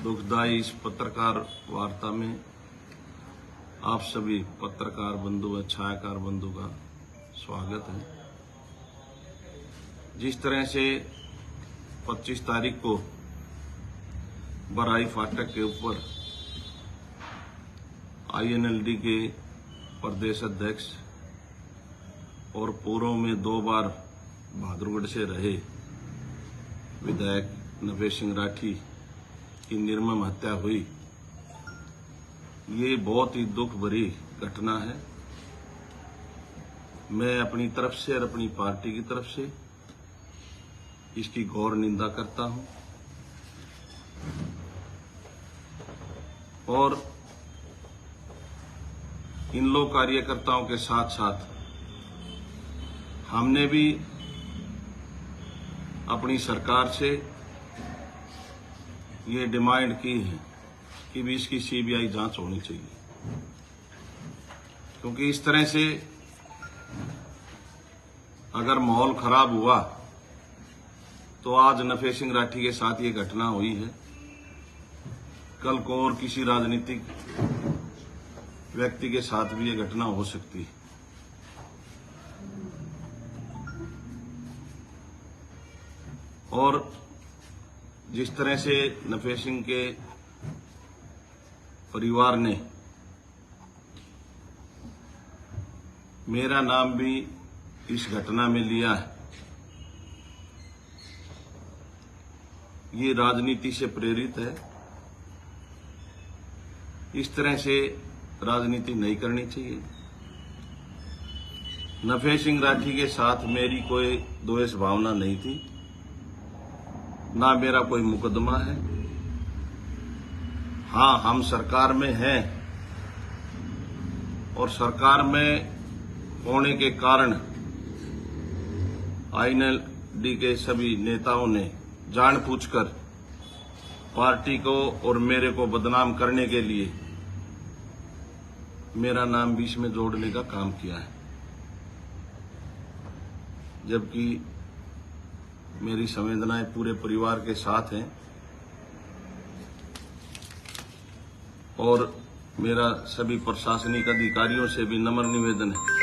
दुखदायी इस पत्रकार वार्ता में आप सभी पत्रकार बंधु व छायाकार बंधु का स्वागत है। जिस तरह से 25 तारीख को बराई फाटक के ऊपर INLD के प्रदेश अध्यक्ष और पूर्व में 2 बार बहादुरगढ़ से रहे विधायक नफेस सिंह राठी की निर्मम हत्या हुई, ये बहुत ही दुख भरी घटना है। मैं अपनी तरफ से और अपनी पार्टी की तरफ से इसकी घोर निंदा करता हूं और इन लोग कार्यकर्ताओं के साथ साथ हमने भी अपनी सरकार से ये डिमांड की है कि भी इसकी CBI जांच होनी चाहिए, क्योंकि इस तरह से अगर माहौल खराब हुआ तो आज नफेस सिंह राठी के साथ ये घटना हुई है, कल को और किसी राजनीतिक व्यक्ति के साथ भी ये घटना हो सकती है। और जिस तरह से नफेस सिंह के परिवार ने मेरा नाम भी इस घटना में लिया है, ये राजनीति से प्रेरित है। इस तरह से राजनीति नहीं करनी चाहिए। नफेस सिंह राठी के साथ मेरी कोई द्वेष भावना नहीं थी, ना मेरा कोई मुकदमा है। हां, हम सरकार में हैं और सरकार में होने के कारण INLD के सभी नेताओं ने जानबूझकर पार्टी को और मेरे को बदनाम करने के लिए मेरा नाम बीच में जोड़ने का काम किया है, जबकि मेरी संवेदनाएं पूरे परिवार के साथ हैं और मेरा सभी प्रशासनिक अधिकारियों से भी नम्र निवेदन है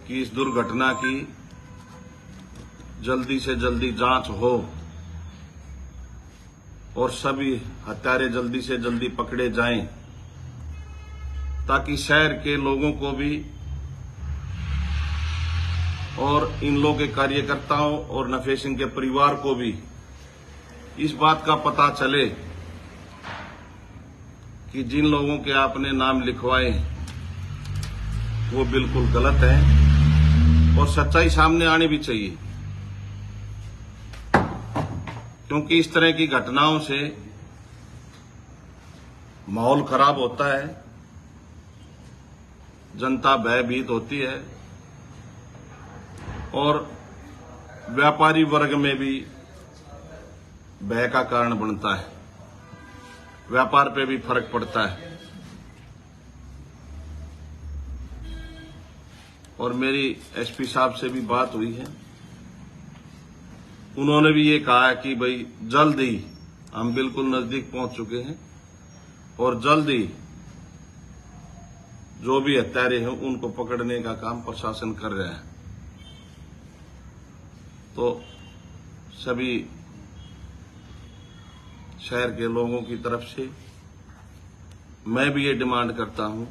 कि इस दुर्घटना की जल्दी से जल्दी जांच हो और सभी हत्यारे जल्दी से जल्दी पकड़े जाएं, ताकि शहर के लोगों को भी और इन लोगों के कार्यकर्ताओं और नफेस सिंह के परिवार को भी इस बात का पता चले कि जिन लोगों के आपने नाम लिखवाए वो बिल्कुल गलत है और सच्चाई सामने आनी भी चाहिए, क्योंकि इस तरह की घटनाओं से माहौल खराब होता है, जनता भयभीत होती है और व्यापारी वर्ग में भी भय का कारण बनता है, व्यापार पे भी फर्क पड़ता है। और मेरी SP साहब से भी बात हुई है, उन्होंने भी ये कहा है कि भाई जल्द ही, हम बिल्कुल नजदीक पहुंच चुके हैं और जल्द ही जो भी हत्यारे हैं उनको पकड़ने का काम प्रशासन कर रहा है। तो सभी शहर के लोगों की तरफ से मैं भी ये डिमांड करता हूं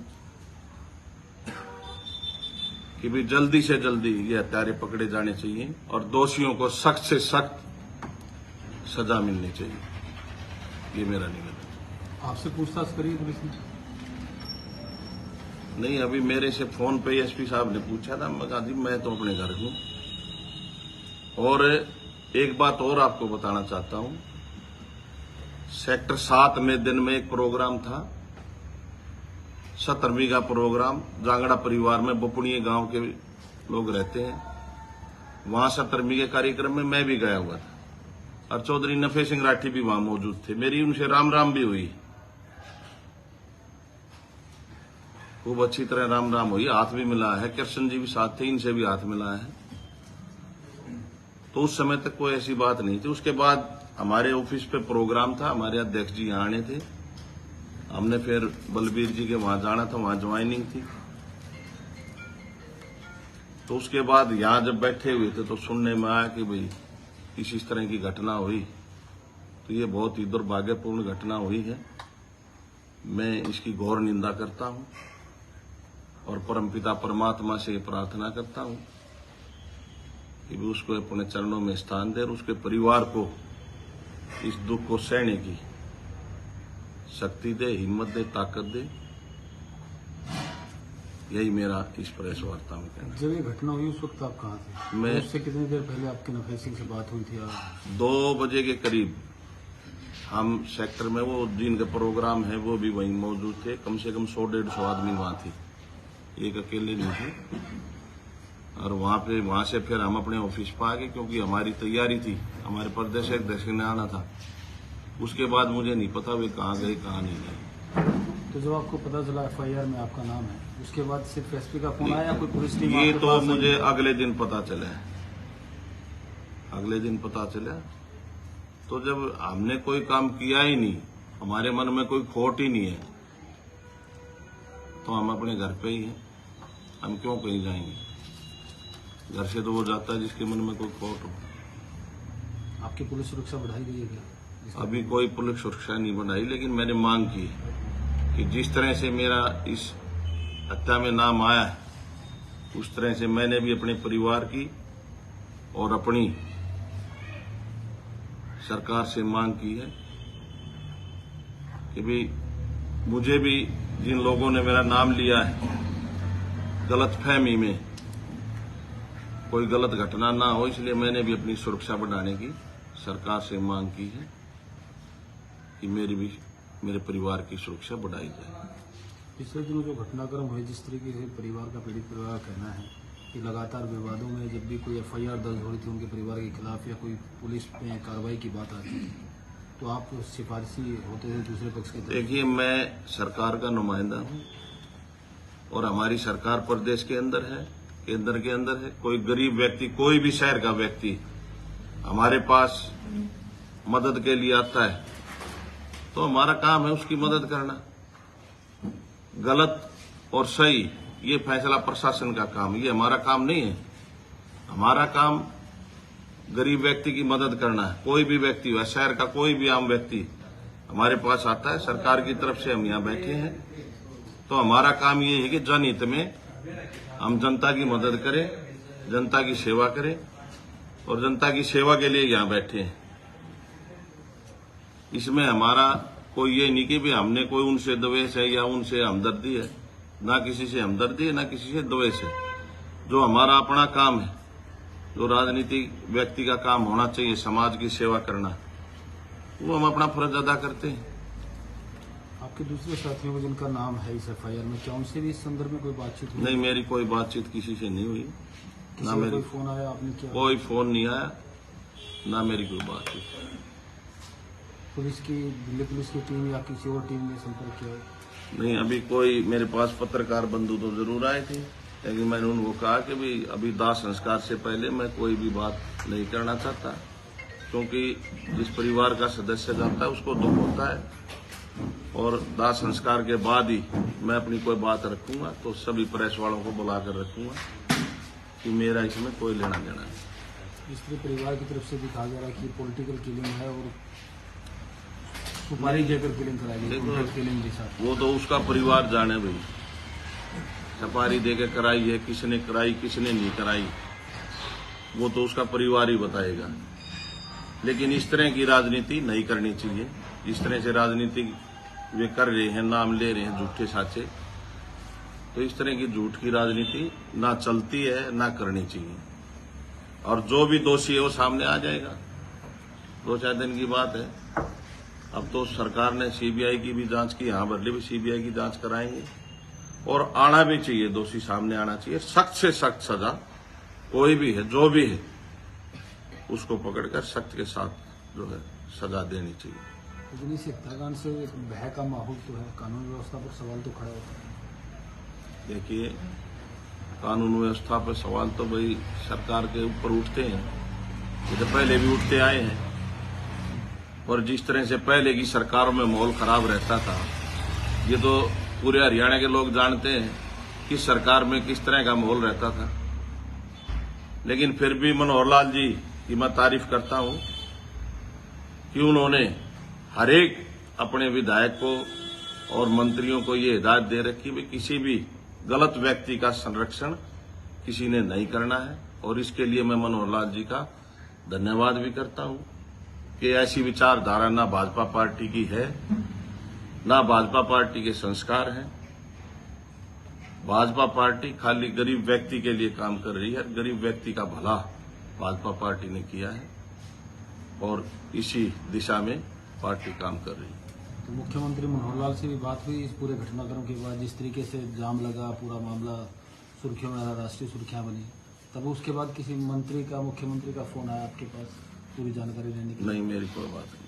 कि भी जल्दी से जल्दी ये हत्यारे पकड़े जाने चाहिए और दोषियों को सख्त से सख्त सजा मिलनी चाहिए, ये मेरा निवेदन है। आपसे पूछताछ करिए पुलिस ने? नहीं, अभी मेरे से फोन पे SP साहब ने पूछा था, मैं कहा जी मैं तो अपने घर हूं। और एक बात और आपको बताना चाहता हूं, सेक्टर 7 में दिन में एक प्रोग्राम था, 17वीं का प्रोग्राम, जांगड़ा परिवार में बुपणीय गांव के लोग रहते हैं, वहां 17वीं के कार्यक्रम में मैं भी गया हुआ था और चौधरी नफेस सिंह राठी भी वहां मौजूद थे। मेरी उनसे राम भी हुई, खूब अच्छी तरह राम हुई, हाथ भी मिला है। कृष्ण जी भी साथ थे, इनसे भी हाथ मिला है। तो उस समय तक कोई ऐसी बात नहीं थी। उसके बाद हमारे ऑफिस पे प्रोग्राम था, हमारे अध्यक्ष जी यहाँ आने थे। हमने फिर बलबीर जी के वहां जाना था, वहां ज्वाइनिंग थी। तो उसके बाद यहाँ जब बैठे हुए थे तो सुनने में आया कि भाई इस तरह की घटना हुई। तो ये बहुत ही दुर्भाग्यपूर्ण घटना हुई है। मैं इसकी घोर निंदा करता हूं और परमपिता परमात्मा से प्रार्थना करता हूं कि भी उसको अपने चरणों में स्थान दे और उसके परिवार को इस दुख को सहने की शक्ति दे, हिम्मत दे, ताकत दे। यही मेरा इस प्रेस वार्ता में कहना। जब ये घटना हुई उस वक्त आप कहाँ थे? मैं उससे कितनी देर पहले आपकी नफे सिंह से बात हुई थी? 2 बजे के करीब हम सेक्टर में, वो जिनका प्रोग्राम है वो भी वहीं मौजूद थे। कम से कम 100-150 आदमी वहां थे, एक अकेले नहीं थे। और वहां से फिर हम अपने ऑफिस पर आ गए, क्योंकि हमारी तैयारी थी, हमारे प्रदेश अध्यक्ष ने आना था। उसके बाद मुझे नहीं पता वे कहाँ गए कहाँ नहीं गए। तो जब आपको पता चला FIR में आपका नाम है, उसके बाद सिर्फ SP का फोन आया, कोई पुलिस टीम? ये तो मुझे अगले दिन पता चला। अगले दिन पता चला। तो जब हमने कोई काम किया ही नहीं, हमारे मन में कोई खोट ही नहीं है, तो हम अपने घर पे ही हैं। हम क्यों कहीं जाएंगे? घर से तो वो जाता है जिसके मन में कोई खोट हो। आपकी पुलिस सुरक्षा बढ़ाई गई है क्या? अभी कोई पुलिस सुरक्षा नहीं बढ़ाई, लेकिन मैंने मांग की कि जिस तरह से मेरा इस हत्या में नाम आया है, उस तरह से मैंने भी अपने परिवार की और अपनी सरकार से मांग की है कि भी मुझे भी जिन लोगों ने मेरा नाम लिया है, गलतफहमी में कोई गलत घटना ना हो, इसलिए मैंने भी अपनी सुरक्षा बढ़ाने की सरकार से मांग की है कि मेरे परिवार की सुरक्षा बढ़ाई जाए। पिछले दिनों जो घटनाक्रम हुए, जिस तरीके से परिवार का, पीड़ित परिवार का कहना है कि लगातार विवादों में जब भी कोई FIR दर्ज हो रही थी उनके परिवार के खिलाफ या कोई पुलिस में कार्रवाई की बात आती थी, तो आप सिफारिशी होते थे दूसरे पक्ष के? देखिए, मैं सरकार का नुमाइंदा हूं और हमारी सरकार प्रदेश के अंदर है, केंद्र के अंदर है। कोई गरीब व्यक्ति, कोई भी शहर का व्यक्ति हमारे पास मदद के लिए आता है तो हमारा काम है उसकी मदद करना। गलत और सही ये फैसला प्रशासन का काम है, ये हमारा काम नहीं है। हमारा काम गरीब व्यक्ति की मदद करना है। कोई भी व्यक्ति हो, शहर का कोई भी आम व्यक्ति हमारे पास आता है, सरकार की तरफ से हम यहाँ बैठे हैं, तो हमारा काम ये है कि जनहित में हम जनता की मदद करें, जनता की सेवा करें और जनता की सेवा के लिए यहाँ बैठे हैं। इसमें हमारा कोई ये नहीं कि भी हमने कोई उनसे द्वेष है या उनसे हमदर्दी है। ना किसी से हमदर्दी है, ना किसी से द्वेष है। जो हमारा अपना काम है, जो राजनीतिक व्यक्ति का काम होना चाहिए, समाज की सेवा करना, वो हम अपना फर्ज अदा करते हैं। आपके दूसरे साथियों को जिनका नाम है इस FIR में, क्या उनसे भी इस संदर्भ में कोई बातचीत हुई? नहीं, मेरी कोई बातचीत किसी से नहीं हुई। ना मेरी कोई फोन आया? आपने क्या? कोई फोन नहीं आया, ना मेरी कोई बातचीत। पुलिस की, दिल्ली पुलिस की टीम या किसी और टीम ने संपर्क किया? नहीं, अभी कोई मेरे पास पत्रकार बंधु तो जरूर आए थे, लेकिन मैंने उनको कहा कि भी अभी दाह संस्कार से पहले मैं कोई भी बात नहीं करना चाहता, क्योंकि जिस परिवार का सदस्य जाता है उसको दुख होता है और दाह संस्कार के बाद ही मैं अपनी कोई बात रखूंगा। तो सभी प्रेस वालों को बुलाकर रखूंगा कि मेरा इसमें कोई लेना देना नहीं। इसलिए परिवार की तरफ से भी कहा जा रहा है कि पॉलिटिकल किलिंग है और सुपारी देकर किलिंग कराई गई। वो तो उसका परिवार जाने भाई, सुपारी देकर कराई है, किसने कराई किसने नहीं कराई, वो तो उसका परिवार ही बताएगा। लेकिन इस तरह की राजनीति नहीं करनी चाहिए। इस तरह से राजनीति वे कर रहे हैं, नाम ले रहे हैं झूठे साचे, तो इस तरह की झूठ की राजनीति ना चलती है, ना करनी चाहिए। और जो भी दोषी है वो सामने आ जाएगा, 2-4 दिन की बात है। अब तो सरकार ने CBI की भी जांच की, यहाँ बदले भी CBI की जांच कराएंगे और आना भी चाहिए, दोषी सामने आना चाहिए। सख्त से सख्त सजा, कोई भी है, जो भी है, उसको पकड़कर सख्त के साथ जो है सजा देनी चाहिए। लेकिन इस हत्याकांड से एक भय का माहौल तो है, कानून व्यवस्था पर सवाल तो खड़ा होता है। देखिए, कानून व्यवस्था पर सवाल तो भाई सरकार के ऊपर उठते हैं, ये तो पहले भी उठते आए हैं। और जिस तरह से पहले की सरकारों में माहौल खराब रहता था, ये तो पूरे हरियाणा के लोग जानते हैं कि सरकार में किस तरह का माहौल रहता था। लेकिन फिर भी मनोहर लाल जी की मैं तारीफ करता हूं कि उन्होंने हर एक अपने विधायक को और मंत्रियों को ये हिदायत दे रखी कि किसी भी गलत व्यक्ति का संरक्षण किसी ने नहीं करना है। और इसके लिए मैं मनोहर लाल जी का धन्यवाद भी करता हूं कि ऐसी विचारधारा ना भाजपा पार्टी की है, ना भाजपा पार्टी के संस्कार हैं। भाजपा पार्टी खाली गरीब व्यक्ति के लिए काम कर रही है। गरीब व्यक्ति का भला भाजपा पार्टी ने किया है और इसी दिशा में पार्टी काम कर रही है। तो मुख्यमंत्री मनोहर लाल से भी बात हुई इस पूरे घटनाक्रम के बाद, जिस तरीके से जाम लगा, पूरा मामला सुर्खियों में, राष्ट्रीय सुर्खियां बनी, तब उसके बाद किसी मंत्री का, मुख्यमंत्री का फोन आया आपके पास पूरी जानकारी लेने के लिए? नहीं, मेरी कोई बात नहीं।